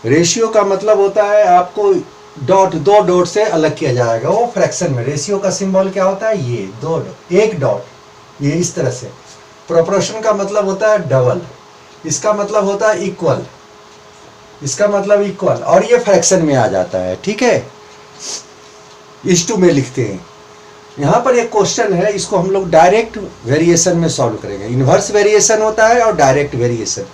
Ratio का मतलब होता है आपको डॉट, दो डॉट से अलग किया जाएगा, वो फ्रैक्शन में। रेशियो का सिंबल क्या होता है, ये दो डॉट, एक डॉट, ये इस तरह से। प्रोपोर्शन का मतलब होता है डबल, इसका मतलब होता है इक्वल, इसका मतलब इक्वल, और ये फ्रैक्शन में आ जाता है, ठीक है। इस टू में लिखते हैं। यहाँ पर एक क्वेश्चन है, इसको हम लोग डायरेक्ट वेरिएशन में सॉल्व करेंगे। इन्वर्स वेरिएशन होता है और डायरेक्ट वेरिएशन,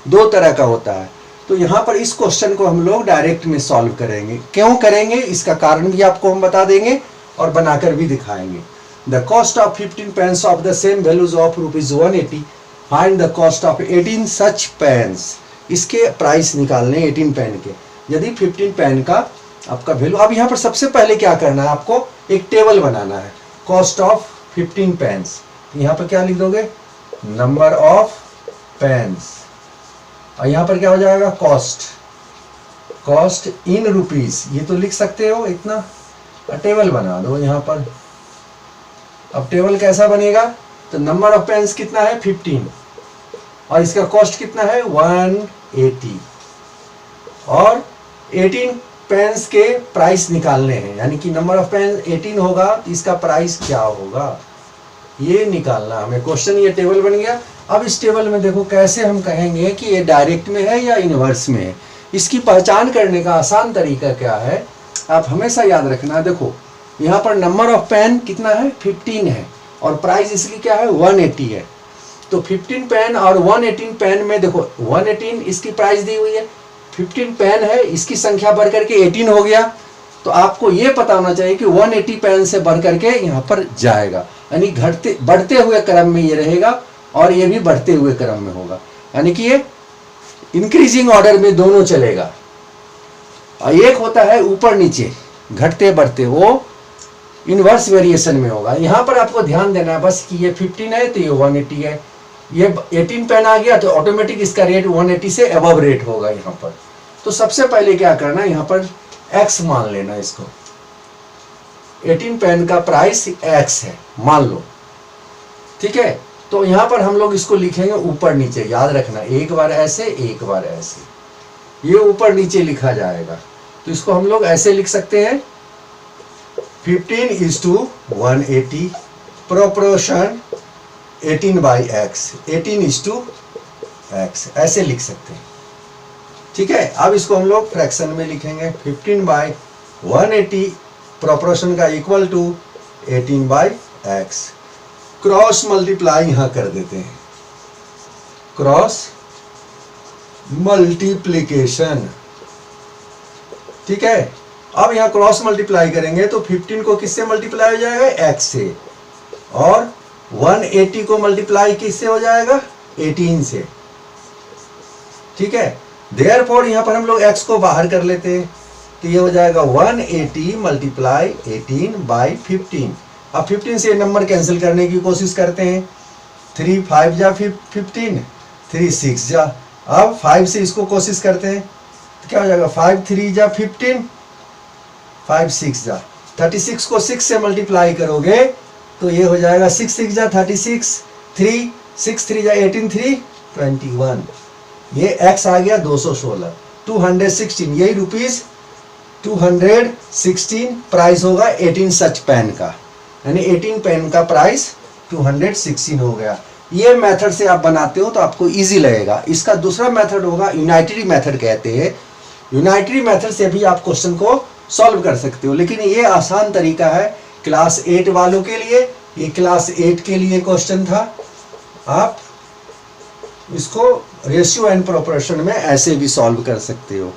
दो तरह का होता है। तो यहाँ पर इस क्वेश्चन को हम लोग डायरेक्ट में सॉल्व करेंगे। क्यों करेंगे, इसका कारण भी आपको हम बता देंगे और बनाकर भी दिखाएंगे। The cost of 15 pens of the same values of ₹180, find the cost of 18 such pens. इसके प्राइस निकालने 18 पेन के, यदि 15 पेन का आपका वैल्यू। अब यहाँ पर सबसे पहले क्या करना है, आपको एक टेबल बनाना है। कॉस्ट ऑफ 15 पेन्स, यहाँ पर क्या लिख दोगे, नंबर ऑफ पेन्स, और यहाँ पर क्या हो जाएगा, कॉस्ट, कॉस्ट इन रुपीस, ये तो लिख सकते हो इतना। टेबल बना दो यहाँ पर। अब टेबल कैसा बनेगा, तो नंबर ऑफ पेन्स कितना है 15, और इसका कॉस्ट कितना है 180, और 18 पेन्स के प्राइस निकालने हैं, यानी कि नंबर ऑफ पेन 18 होगा तो इसका प्राइस क्या होगा, ये निकालना हमें। क्वेश्चन ये टेबल बन गया। अब इस टेबल में देखो कैसे हम कहेंगे कि ये डायरेक्ट में है या इनवर्स में है। इसकी पहचान करने का आसान तरीका क्या है, आप हमेशा याद रखना। देखो यहाँ पर नंबर ऑफ पेन कितना है 15 है, और प्राइस इसकी क्या है 180 है। तो 15 पेन और 118 पेन में देखो 118 इसकी प्राइस दी हुई है, 15 पेन है, इसकी संख्या बढ़ करके 18 हो गया। तो आपको ये पता होना चाहिए कि 180 पेन से बढ़ करके यहाँ पर जाएगा, यानी घटते बढ़ते हुए क्रम में ये रहेगा, और ये भी बढ़ते हुए क्रम में होगा, यानी कि ये इंक्रीजिंग ऑर्डर में दोनों चलेगा। और एक होता है ऊपर नीचे घटते बढ़ते, वो इनवर्स वेरिएशन में होगा। यहाँ पर आपको ध्यान देना है बस कि ये 15 है तो ये 180 है, ये 18 पेन आ गया तो ऑटोमेटिक इसका रेट 180 से अबव रेट होगा यहाँ पर। तो सबसे पहले क्या करना है, यहाँ पर x मान लेना इसको। 18 पेन का प्राइस x है मान लो, ठीक है। तो यहाँ पर हम लोग इसको लिखेंगे ऊपर नीचे, याद रखना, एक बार ऐसे एक बार ऐसे, ये ऊपर नीचे लिखा जाएगा। तो इसको हम लोग ऐसे लिख सकते हैं 15:180 प्रोपोर्शन 18/x, 18:x, ऐसे लिख सकते हैं, ठीक है। अब इसको हम लोग फ्रैक्शन में लिखेंगे 15/180 प्रोपोर्शन का equal to 18/x। Cross multiply यहां कर देते हैं, क्रॉस मल्टीप्लिकेशन, ठीक है। अब यहां क्रॉस मल्टीप्लाई करेंगे तो 15 को किससे मल्टीप्लाई हो जाएगा, x से, और 180 को मल्टीप्लाई किससे हो जाएगा, 18 से, ठीक है। देयरफॉर यहां पर हम लोग x को बाहर कर लेते हैं, तो ये हो जाएगा 180 मल्टीप्लाई 18/15। अब 15 से नंबर कैंसिल करने की कोशिश करते हैं, 3 5 जा 15, 3 6 जा। अब 5 से इसको कोशिश करते हैं तो क्या हो जाएगा, 5 3 जा 15, 5 6 जा 36 को 6 से मल्टीप्लाई करोगे तो ये हो जाएगा 6 6 जा 36, 3 6 3 जा 18, 3 21, ये x आ गया 216, 216, यही रुपीस 216 प्राइस होगा 18 सच पेन का, यानी 18 पेन का प्राइस 216 हो गया। ये मेथड से आप बनाते हो तो आपको इजी लगेगा। इसका दूसरा मेथड होगा यूनाइटरी मेथड कहते हैं। यूनाइटरी मेथड से भी आप क्वेश्चन को सॉल्व कर सकते हो, लेकिन ये आसान तरीका है क्लास 8 वालों के लिए। ये क्लास 8 के लिए क्वेश्चन था। आप इसको रेशियो एंड प्रोपोर्शन में ऐसे भी सॉल्व कर सकते हो।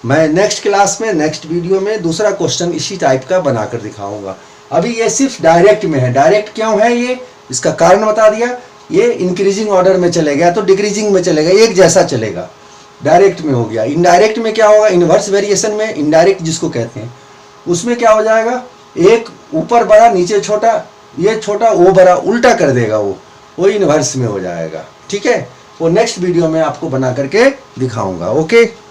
मैं नेक्स्ट क्लास में, नेक्स्ट वीडियो में दूसरा क्वेश्चन इसी टाइप का बनाकर दिखाऊंगा। अभी ये सिर्फ डायरेक्ट में है। डायरेक्ट क्यों है ये, इसका कारण बता दिया। ये इंक्रीजिंग ऑर्डर में चलेगा तो डिक्रीजिंग में चलेगा, एक जैसा चलेगा, डायरेक्ट में हो गया। इनडायरेक्ट में क्या होगा, इनवर्स वेरिएशन में, इनडायरेक्ट जिसको कहते हैं, उसमें क्या हो जाएगा, एक ऊपर बड़ा नीचे छोटा, ये छोटा वो बड़ा, उल्टा कर देगा, वो इनवर्स में हो जाएगा, ठीक है। वो नेक्स्ट वीडियो में आपको बना करके दिखाऊंगा। ओके।